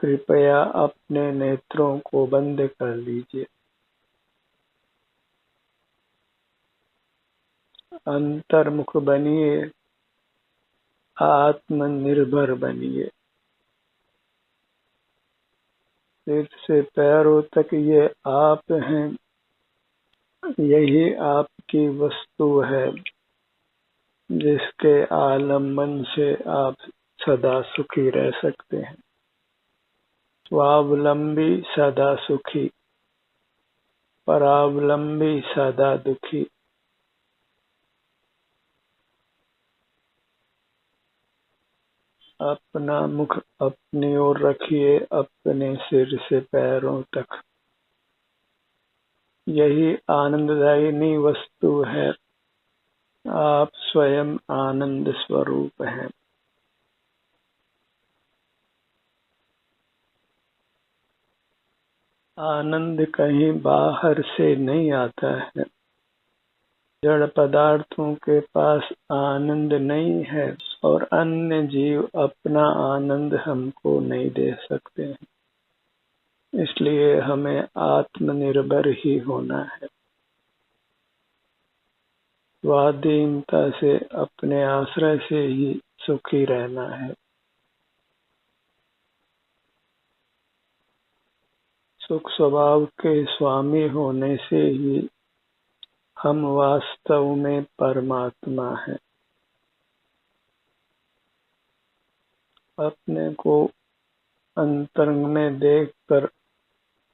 कृपया अपने नेत्रों को बंद कर लीजिए। अंतर्मुख बनिए, आत्मनिर्भर बनिए। सिर से पैरों तक ये आप हैं, यही आपकी वस्तु है जिसके आलम्बन से आप सदा सुखी रह सकते हैं। स्वावलंबी सदा सुखी, परावलंबी सदा दुखी। अपना मुख अपनी ओर रखिए, अपने सिर से पैरों तक। यही आनंददायिनी वस्तु है। आप स्वयं आनंद स्वरूप हैं। आनंद कहीं बाहर से नहीं आता है। जड़ पदार्थों के पास आनंद नहीं है और अन्य जीव अपना आनंद हमको नहीं दे सकते हैं। इसलिए हमें आत्मनिर्भर ही होना है। स्वाधीनता से अपने आश्रय से ही सुखी रहना है। सुख स्वभाव के स्वामी होने से ही हम वास्तव में परमात्मा हैं। अपने को अंतरंग में देखकर,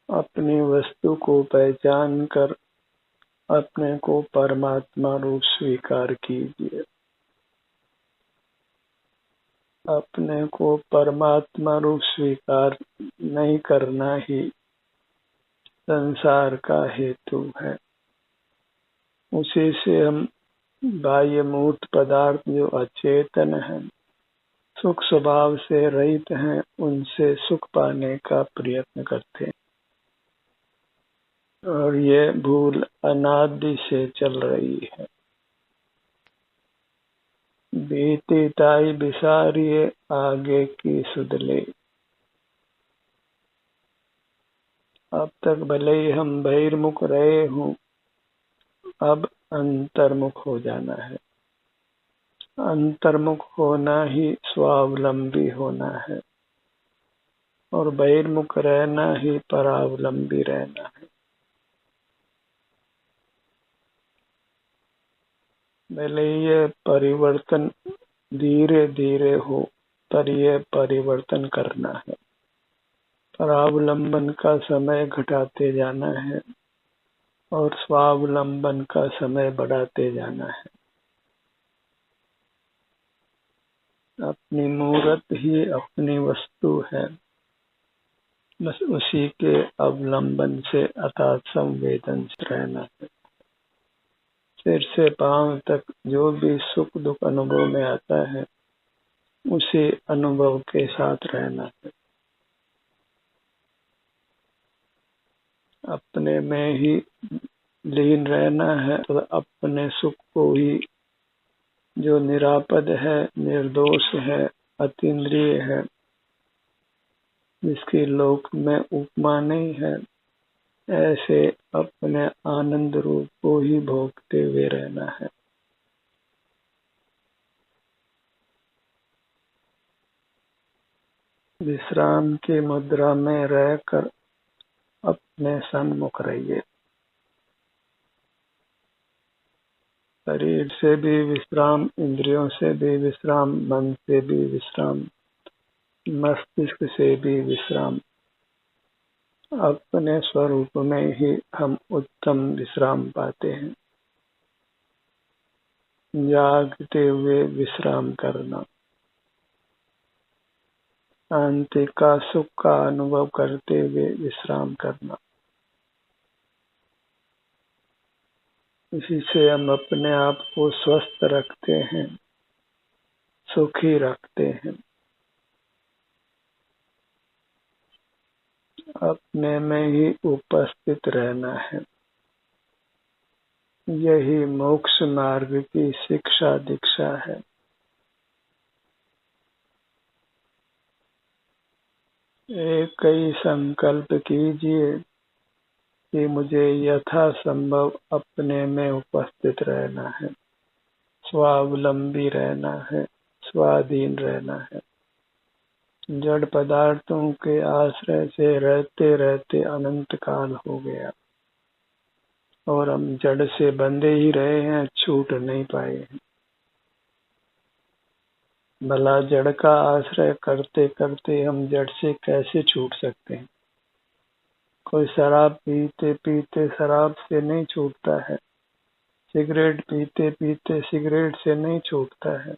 अपनी वस्तु को पहचान कर अपने को परमात्मा रूप स्वीकार कीजिए। अपने को परमात्मा रूप स्वीकार नहीं करना ही संसार का हेतु है। उसी से हम बाह्य मूर्त पदार्थ जो अचेतन हैं, सुख स्वभाव से रहित हैं, उनसे सुख पाने का प्रयत्न करते हैं। और ये भूल अनादि से चल रही है। बीती ताई बिसारिए, आगे की सुध ले। अब तक भले ही हम बहिर्मुख रहे हों, अब अंतर्मुख हो जाना है। अंतर्मुख होना ही स्वावलंबी होना है और बहिर्मुख रहना ही परावलंबी रहना है। भले ये परिवर्तन धीरे धीरे हो, पर यह परिवर्तन करना है। परावलंबन का समय घटाते जाना है और स्वावलंबन का समय बढ़ाते जाना है। अपनी मूर्त ही अपनी वस्तु है, बस उसी के अवलंबन से अर्थात संवेदन से रहना है। सिर से पांव तक जो भी सुख दुख अनुभव में आता है, उसी अनुभव के साथ रहना है। अपने में ही लीन रहना है तो अपने सुख को ही, जो निरापद है, निर्दोष है, अतीन्द्रिय है, जिसकी लोक में उपमा नहीं है, ऐसे अपने आनंद रूप को ही भोगते हुए रहना है। विश्राम की मुद्रा में रहकर अपने सन्मुख रहिए। शरीर से भी विश्राम, इंद्रियों से भी विश्राम, मन से भी विश्राम, मस्तिष्क से भी विश्राम। अपने स्वरूप में ही हम उत्तम विश्राम पाते हैं। जागते हुए विश्राम करना, शांति का, सुख का अनुभव करते हुए विश्राम करना, इसी से हम अपने आप को स्वस्थ रखते हैं, सुखी रखते हैं। अपने में ही उपस्थित रहना है। यही मोक्ष मार्ग की शिक्षा दीक्षा है। एक ही संकल्प कीजिए कि मुझे यथासंभव अपने में उपस्थित रहना है, स्वावलंबी रहना है, स्वाधीन रहना है। जड़ पदार्थों के आश्रय से रहते रहते अनंत काल हो गया और हम जड़ से बंधे ही रहे हैं, छूट नहीं पाए हैं। भला जड़ का आश्रय करते करते हम जड़ से कैसे छूट सकते हैं? कोई शराब पीते पीते शराब से नहीं छूटता है, सिगरेट पीते पीते सिगरेट से नहीं छूटता है।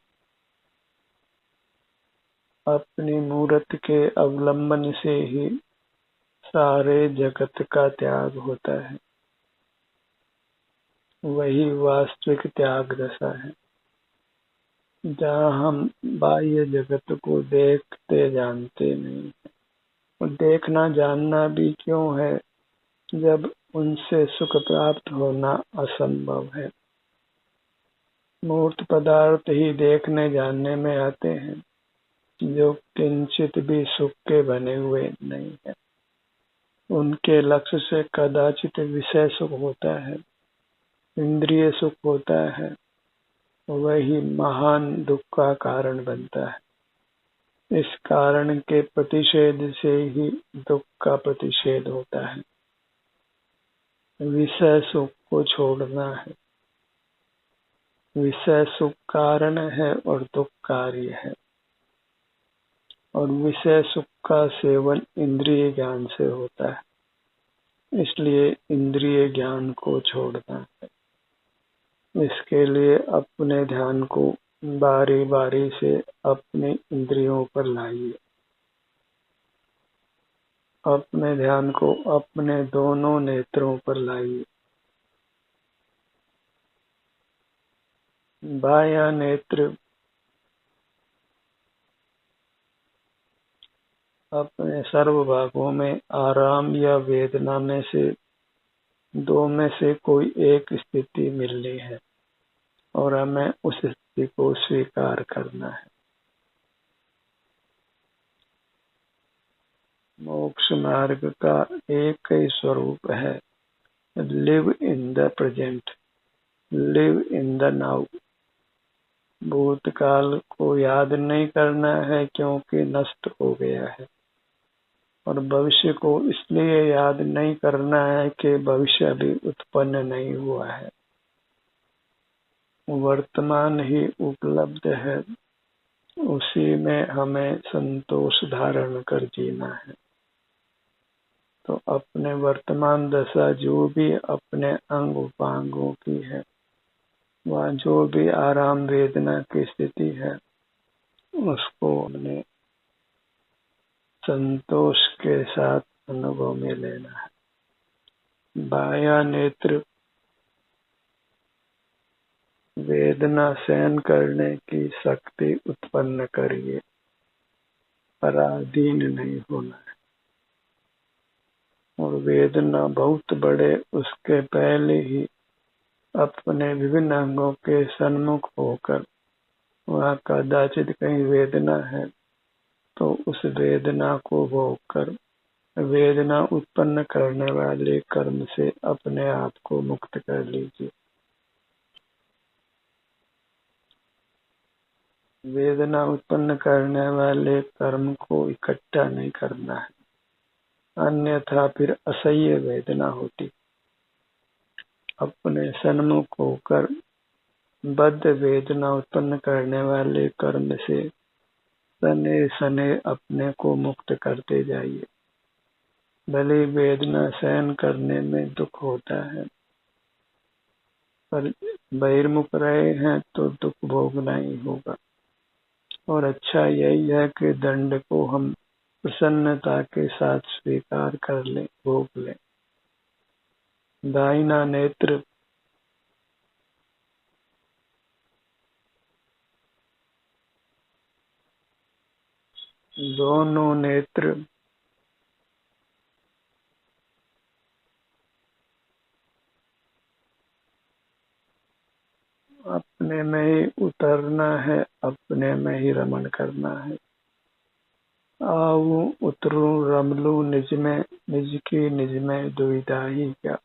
अपनी मूर्त के अवलंबन से ही सारे जगत का त्याग होता है। वही वास्तविक त्याग दशा है, जहाँ हम बाह्य जगत को देखते जानते नहीं। और देखना जानना भी क्यों है, जब उनसे सुख प्राप्त होना असंभव है। मूर्त पदार्थ ही देखने जानने में आते हैं, जो किंचित भी सुख के बने हुए नहीं है। उनके लक्ष्य से कदाचित विषय सुख होता है, इंद्रिय सुख होता है, वही महान दुख का कारण बनता है। इस कारण के प्रतिषेध से ही दुख का प्रतिषेध होता है। विषय सुख को छोड़ना है। विषय सुख कारण है और दुख कार्य है। और विषय सुख का सेवन इंद्रिय ज्ञान से होता है, इसलिए इंद्रिय ज्ञान को छोड़ना है। इसके लिए अपने ध्यान को बारी बारी से अपने इंद्रियों पर लाइए। अपने ध्यान को अपने दोनों नेत्रों पर लाइए। बायां नेत्र अपने सर्व भागों में आराम या वेदना में से दो में से कोई एक स्थिति मिलनी है और हमें उस स्थिति को स्वीकार करना है। मोक्ष मार्ग का एक ही स्वरूप है, live in the present, live in the now. भूतकाल को याद नहीं करना है क्योंकि नष्ट हो गया है, और भविष्य को इसलिए याद नहीं करना है कि भविष्य अभी उत्पन्न नहीं हुआ है। वर्तमान ही उपलब्ध है, उसी में हमें संतोष धारण कर जीना है। तो अपने वर्तमान दशा जो भी अपने अंग उपांगों की है, वह जो भी आराम वेदना की स्थिति है, उसको हमने संतोष के साथ अनुभव में लेना है। बायां नेत्र वेदना सहन करने की शक्ति उत्पन्न करिए, पराधीन नहीं होना है। और वेदना बहुत बड़े उसके पहले ही अपने विभिन्न अंगों के सन्मुख होकर, वहाँ कदाचित कहीं वेदना है तो उस वेदना को भोग कर वेदना उत्पन्न करने वाले कर्म से अपने आप को मुक्त कर लीजिए। वेदना उत्पन्न करने वाले कर्म को इकट्ठा नहीं करना है, अन्यथा फिर असह्य वेदना होती। अपने सन्मुख होकर बद्ध वेदना उत्पन्न करने वाले कर्म से सने सने अपने को मुक्त करते जाइए। भले वेदना सहन करने में दुख होता है, पर बहिर्मुख रहे हैं तो दुख भोगना ही होगा। और अच्छा यही है कि दंड को हम प्रसन्नता के साथ स्वीकार कर लें, भोग लें। दाहिना नेत्र दोनों नेत्र अपने में ही उतरना है, अपने में ही रमण करना है। आऊं उतरूं रमलूं निज में, निज की निज में दुविधा ही क्या।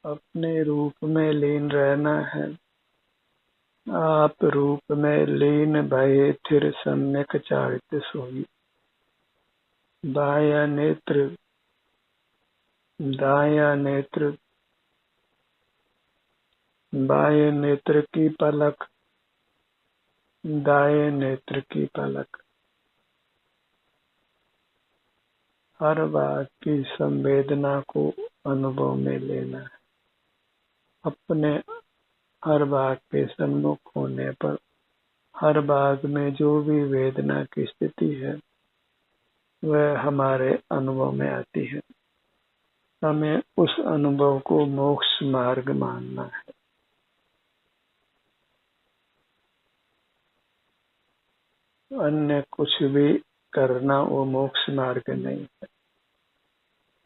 अपने रूप में लीन रहना है, आप रूप में लीन भये थिर सम्यक चारित सोई। दाया नेत्र, दाया नेत्र, बाएं नेत्र की पलक, दाएं नेत्र की पलक। हर बात की संवेदना को अनुभव में लेना है। अपने हर बात के सन्मुख होने पर हर बात में जो भी वेदना की स्थिति है वह हमारे अनुभव में आती है। हमें उस अनुभव को मोक्ष मार्ग मानना है। अन्य कुछ भी करना वो मोक्ष मार्ग नहीं है।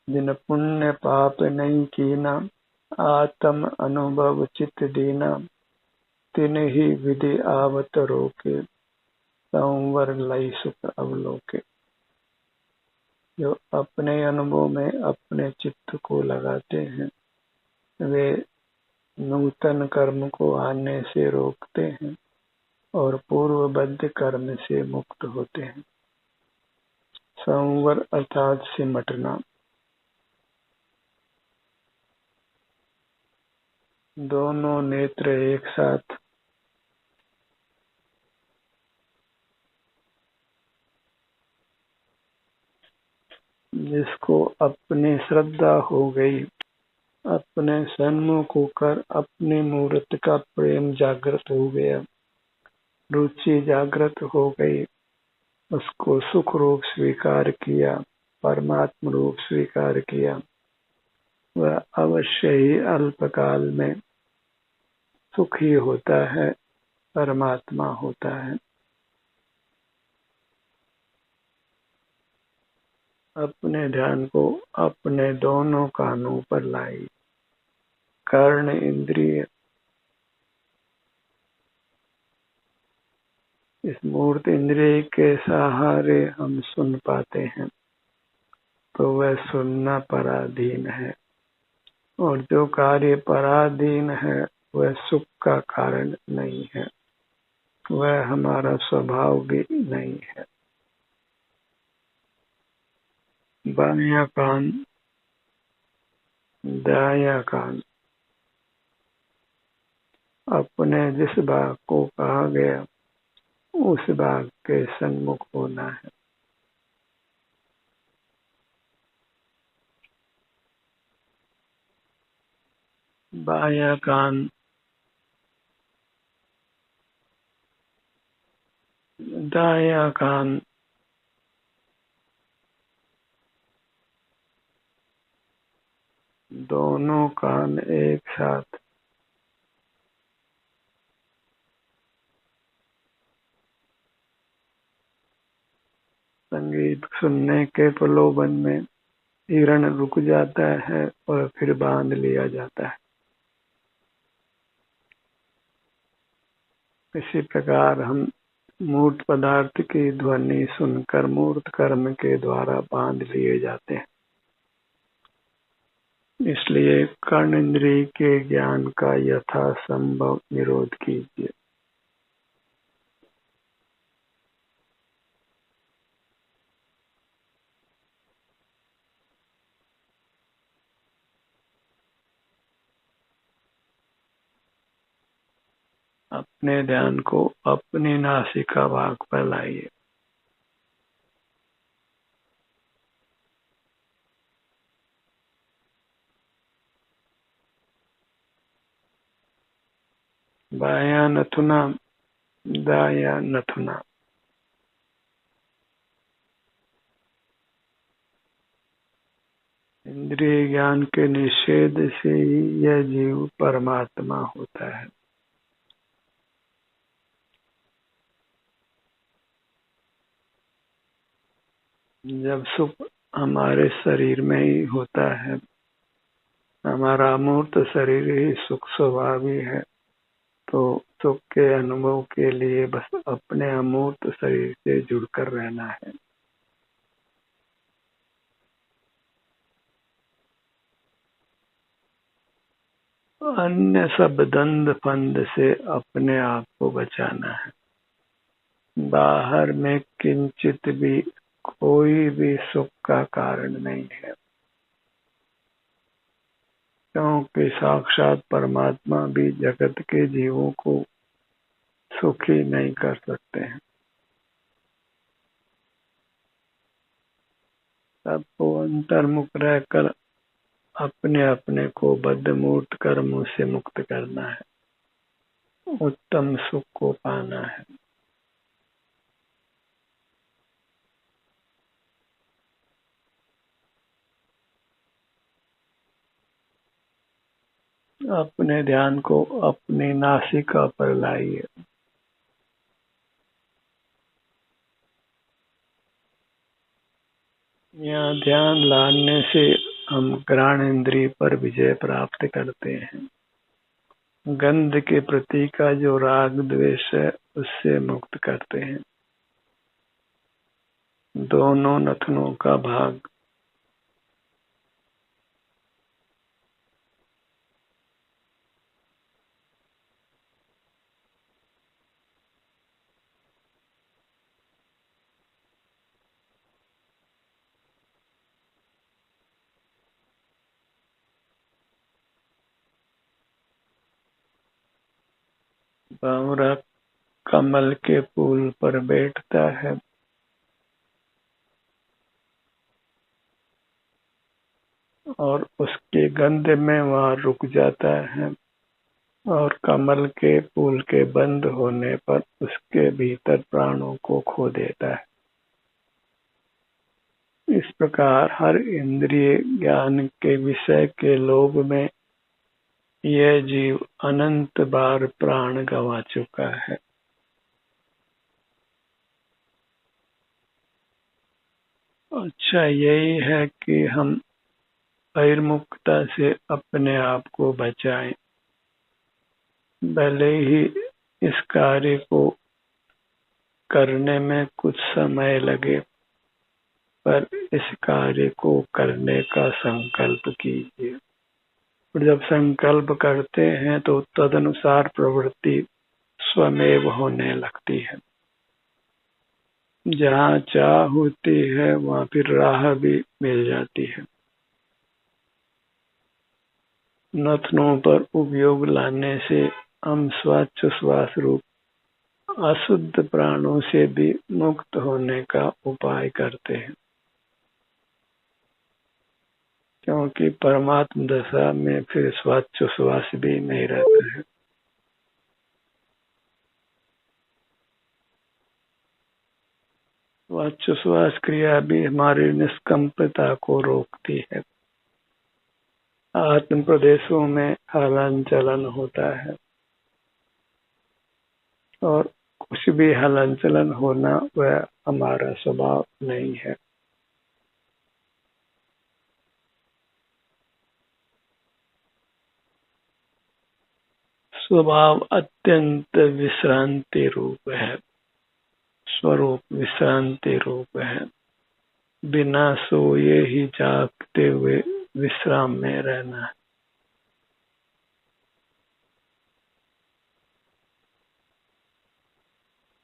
जिन पुण्य पाप नहीं कीना, आत्म अनुभव चित दीना, तिन ही विधि आवत रोके, संवर लई सुख अवलोके। जो अपने अनुभव में अपने चित्त को लगाते हैं वे नूतन कर्म को आने से रोकते हैं और पूर्वबद्ध कर्म से मुक्त होते हैं। संवर अर्थात सिमटना। दोनों नेत्र एक साथ, जिसको अपनी श्रद्धा हो गई, अपने सन्मुख होकर अपनी मूर्त का प्रेम जागृत हो गया, रुचि जागृत हो गई, उसको सुख रूप स्वीकार किया, परमात्म रूप स्वीकार किया, वह अवश्य ही अल्पकाल में सुखी होता है, परमात्मा होता है। अपने ध्यान को अपने दोनों कानों पर लाई। कर्ण इंद्रिय, इस मूर्त इंद्रिय के सहारे हम सुन पाते हैं, तो वह सुनना पराधीन है, और जो कार्य पराधीन है वह सुख का कारण नहीं है, वह हमारा स्वभाव भी नहीं है। बायां कान, दायां कान, अपने जिस भाग को कहा गया उस भाग के सन्मुख होना है। बायां कान, दायां कान, दोनों कान एक साथ, संगीत सुनने के प्रलोभन में हिरण रुक जाता है और फिर बांध लिया जाता है। इसी प्रकार हम मूर्त पदार्थ की ध्वनि सुनकर मूर्त कर्म के द्वारा बांध लिए जाते हैं। इसलिए कर्ण इंद्रिय के ज्ञान का यथासंभव निरोध कीजिए। अपने ध्यान को अपनी नासिका भाग पर लाइए। बायां नथुना, दायां नथुना, इंद्रिय ज्ञान के निषेध से ही यह जीव परमात्मा होता है। जब सुख हमारे शरीर में ही होता है, हमारा मूर्त शरीर ही सुख स्वभावी है, तो सुख के अनुभव के लिए बस अपने अमूर्त शरीर से जुड़कर रहना है। अन्य सब दंड फंद से अपने आप को बचाना है। बाहर में किंचित भी कोई भी सुख का कारण नहीं है, क्योंकि साक्षात परमात्मा भी जगत के जीवों को सुखी नहीं कर सकते हैं। सबको अंतर्मुख रहकर अपने अपने को बद्धमूर्त कर्मों से मुक्त करना है, उत्तम सुख को पाना है। अपने ध्यान को अपनी नासिका पर लाइए। यहाँ ध्यान लाने से हम घ्राण इंद्रिय पर विजय प्राप्त करते हैं। गंध के प्रति का जो राग द्वेष है उससे मुक्त करते हैं। दोनों नथनों का भाग भंवरा कमल के फूल पर बैठता है और उसके गंध में वहां रुक जाता है, और कमल के फूल के बंद होने पर उसके भीतर प्राणों को खो देता है। इस प्रकार हर इंद्रिय ज्ञान के विषय के लोभ में यह जीव अनंत बार प्राण गंवा चुका है। अच्छा यही है कि हम बहिर्मुखता से अपने आप को बचाएं। भले ही इस कार्य को करने में कुछ समय लगे, पर इस कार्य को करने का संकल्प कीजिए। और जब संकल्प करते हैं तो तदनुसार प्रवृत्ति स्वमेव होने लगती है। जहाँ चाह होती है वहाँ फिर राह भी मिल जाती है। नथनों पर उपयोग लाने से हम श्वास रूप अशुद्ध प्राणों से भी मुक्त होने का उपाय करते हैं, क्योंकि परमात्म दशा में फिर श्वास भी नहीं रहता है। श्वास क्रिया भी हमारी निष्कंपता को रोकती है। आत्म प्रदेशों में हलन चलन होता है, और कुछ भी हलन चलन होना वह हमारा स्वभाव नहीं है। स्वभाव अत्यंत विश्रांति रूप है, स्वरूप विश्रांति रूप है। बिना सोए ही जागते हुए विश्राम में रहना है।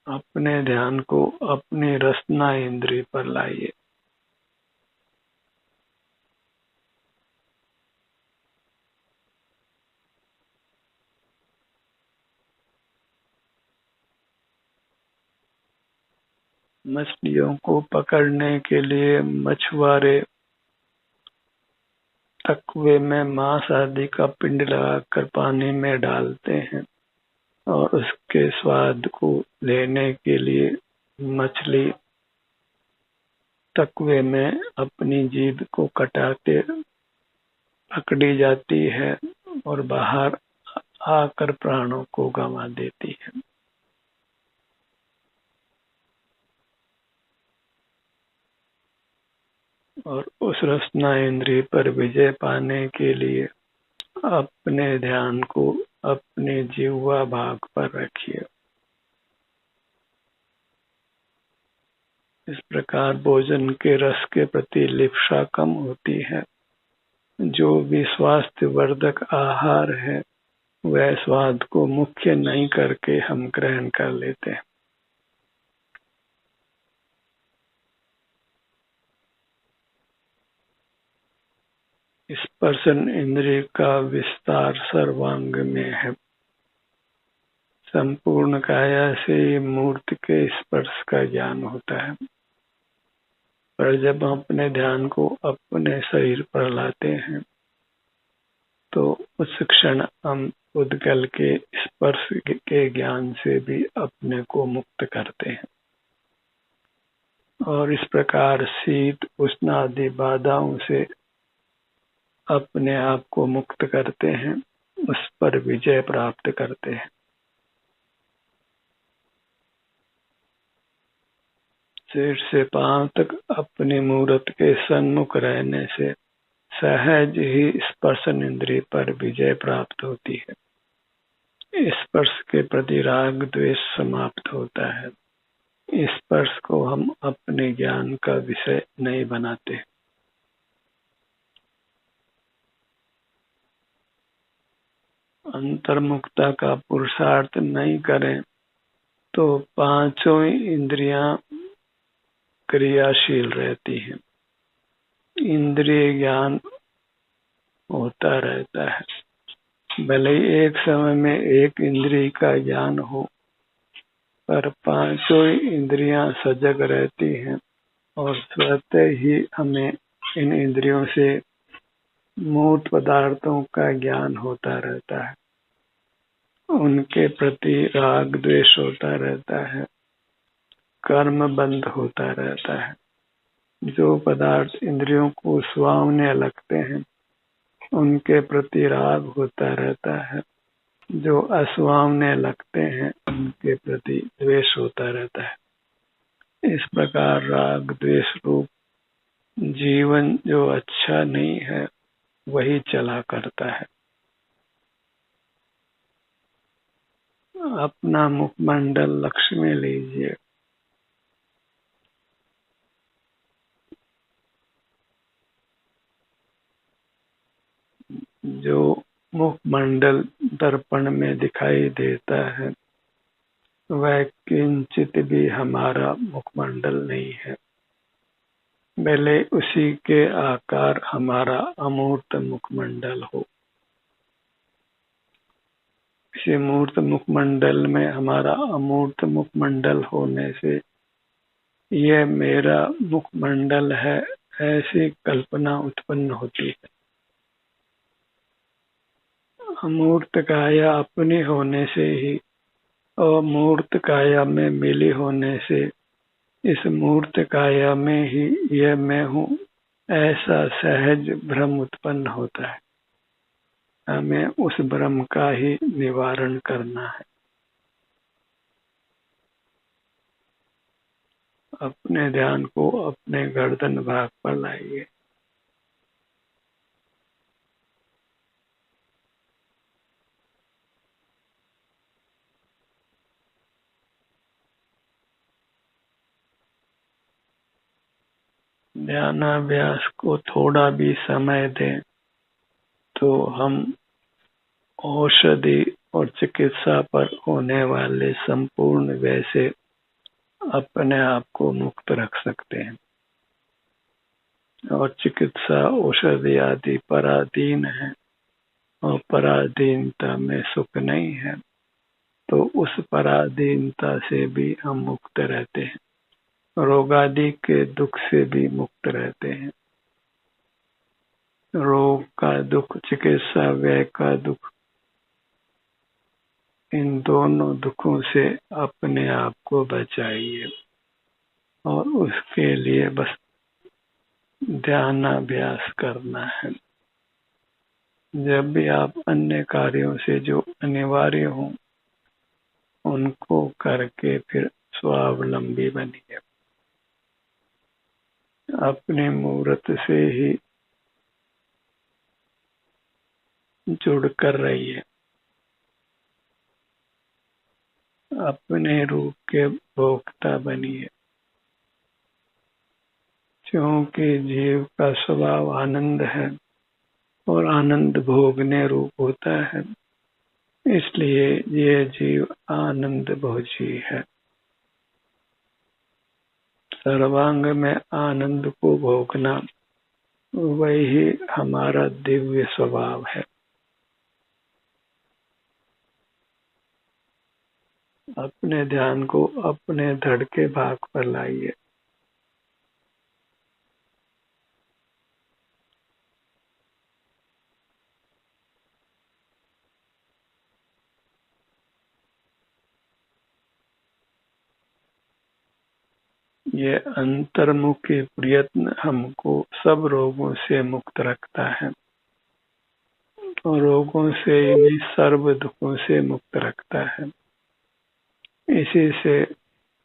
अपने ध्यान को अपनी रसना इंद्रिय पर लाइए। मछलियों को पकड़ने के लिए मछुआरे तकवे में मांस आदि का पिंड लगाकर पानी में डालते हैं, और उसके स्वाद को लेने के लिए मछली तकवे में अपनी जीभ को कटाते पकड़ी जाती है और बाहर आकर प्राणों को गंवा देती है। और उस रसना इंद्रिय पर विजय पाने के लिए अपने ध्यान को अपने जिह्वा भाग पर रखिए। इस प्रकार भोजन के रस के प्रति लिप्सा कम होती है। जो भी स्वास्थ्यवर्धक आहार है वह स्वाद को मुख्य नहीं करके हम ग्रहण कर लेते हैं। स्पर्शन इंद्रिय का विस्तार सर्वांग में है। संपूर्ण काया से मूर्ति के स्पर्श का ज्ञान होता है, पर जब हम अपने ध्यान को अपने शरीर पर लाते हैं तो उस क्षण हम उद्गल के स्पर्श के ज्ञान से भी अपने को मुक्त करते हैं और इस प्रकार शीत उष्ण आदि बाधाओं से अपने आप को मुक्त करते हैं, उस पर विजय प्राप्त करते हैं। सिर से पांव तक अपनी मूर्त के सन्मुख रहने से सहज ही स्पर्शन इंद्रिय पर विजय प्राप्त होती है। स्पर्श के प्रति राग द्वेष समाप्त होता है। स्पर्श को हम अपने ज्ञान का विषय नहीं बनाते। अंतर्मुखता का पुरुषार्थ नहीं करें तो पांचों इंद्रियां क्रियाशील रहती हैं। इंद्रिय ज्ञान होता रहता है। भले ही एक समय में एक इंद्रिय का ज्ञान हो, पर पांचों इंद्रियां सजग रहती हैं और स्वतः ही हमें इन इंद्रियों से मूर्त पदार्थों का ज्ञान होता रहता है। उनके प्रति राग द्वेष होता रहता है, कर्म बंद होता रहता है। जो पदार्थ इंद्रियों को सुहावने लगते हैं उनके प्रति राग होता रहता है, जो असुहावने लगते हैं उनके प्रति द्वेष होता रहता है। इस प्रकार राग द्वेष रूप जीवन जो अच्छा नहीं है वही चला करता है। अपना मुखमंडल लक्ष्य में लीजिए। जो मुखमंडल दर्पण में दिखाई देता है वह किंचित भी हमारा मुखमंडल नहीं है, भले उसी के आकार हमारा अमूर्त मुखमंडल हो। इसी मूर्त मुखमंडल में हमारा अमूर्त मुखमंडल होने से यह मेरा मुखमंडल है ऐसी कल्पना उत्पन्न होती है। अमूर्त काया अपनी होने से ही और मूर्त काया में मिली होने से इस मूर्त काया में ही यह मैं हूँ ऐसा सहज भ्रम उत्पन्न होता है। हमें उस भ्रम का ही निवारण करना है। अपने ध्यान को अपने गर्दन भाग पर लाइए। ध्यानाभ्यास को थोड़ा भी समय दें तो हम औषधि और चिकित्सा पर होने वाले संपूर्ण व्यय से अपने आप को मुक्त रख सकते हैं। और चिकित्सा औषधि आदि पराधीन है और पराधीनता में सुख नहीं है, तो उस पराधीनता से भी हम मुक्त रहते हैं, रोगादि के दुख से भी मुक्त रहते हैं। रोग का दुख, चिकित्सा व्यय का दुख, इन दोनों दुखों से अपने आप को बचाइए और उसके लिए बस ध्यानाभ्यास करना है। जब भी आप अन्य कार्यों से जो अनिवार्य हो उनको करके फिर स्वावलंबी बनिए। अपने मूर्त से ही जुड़ कर रहिए। अपने रूप के भोक्ता बनिए, क्योंकि जीव का स्वभाव आनंद है और आनंद भोगने रूप होता है, इसलिए ये जीव आनंद भोजी है। सर्वांग में आनंद को भोगना वही हमारा दिव्य स्वभाव है। अपने ध्यान को अपने धड़ के भाग पर लाइए। ये अंतर्मुखी प्रयत्न हमको सब रोगों से मुक्त रखता है और रोगों से नहीं, सर्व दुखों से मुक्त रखता है। इसी से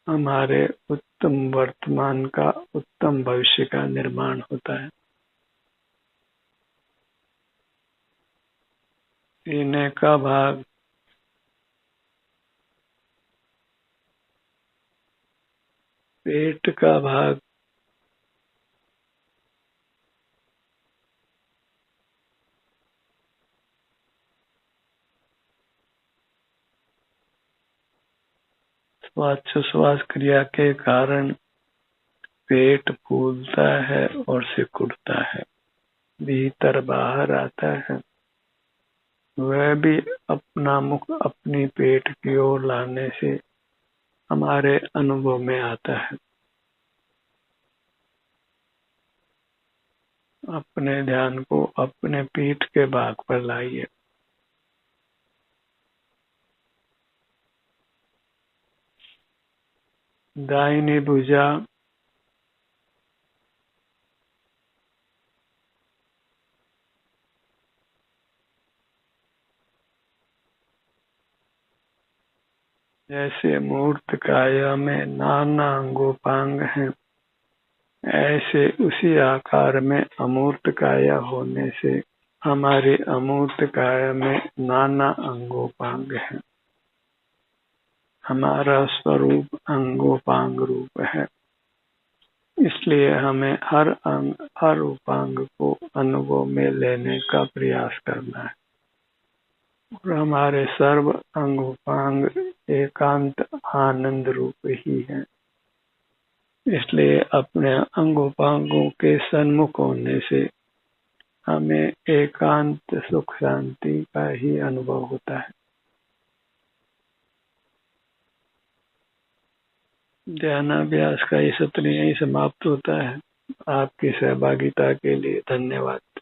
हमारे उत्तम वर्तमान का, उत्तम भविष्य का निर्माण होता है। सीने का भाग, पेट का भाग, श्वासोच्छ्वास क्रिया के कारण पेट फूलता है और सिकुड़ता है, भीतर बाहर आता है। वह भी अपना मुख अपनी पेट की ओर लाने से हमारे अनुभव में आता है। अपने ध्यान को अपने पीठ के भाग पर लाइए। दाहिनी भुजा, जैसे मूर्त काया में नाना अंगोपांग हैं, ऐसे उसी आकार में अमूर्त काया होने से हमारी अमूर्त काया में नाना अंगोपांग हैं। हमारा स्वरूप अंगोपांग रूप है, इसलिए हमें हर अंग, हर उपांग को अनुभव में लेने का प्रयास करना है और हमारे सर्व अंग उपांग एकांत आनंद रूप ही है। इसलिए अपने अंग उपांगों के सन्मुख होने से हमें एकांत सुख शांति का ही अनुभव होता है। ध्यानाभ्यास का ये सत्र यहीं समाप्त होता है। आपकी सहभागिता के लिए धन्यवाद।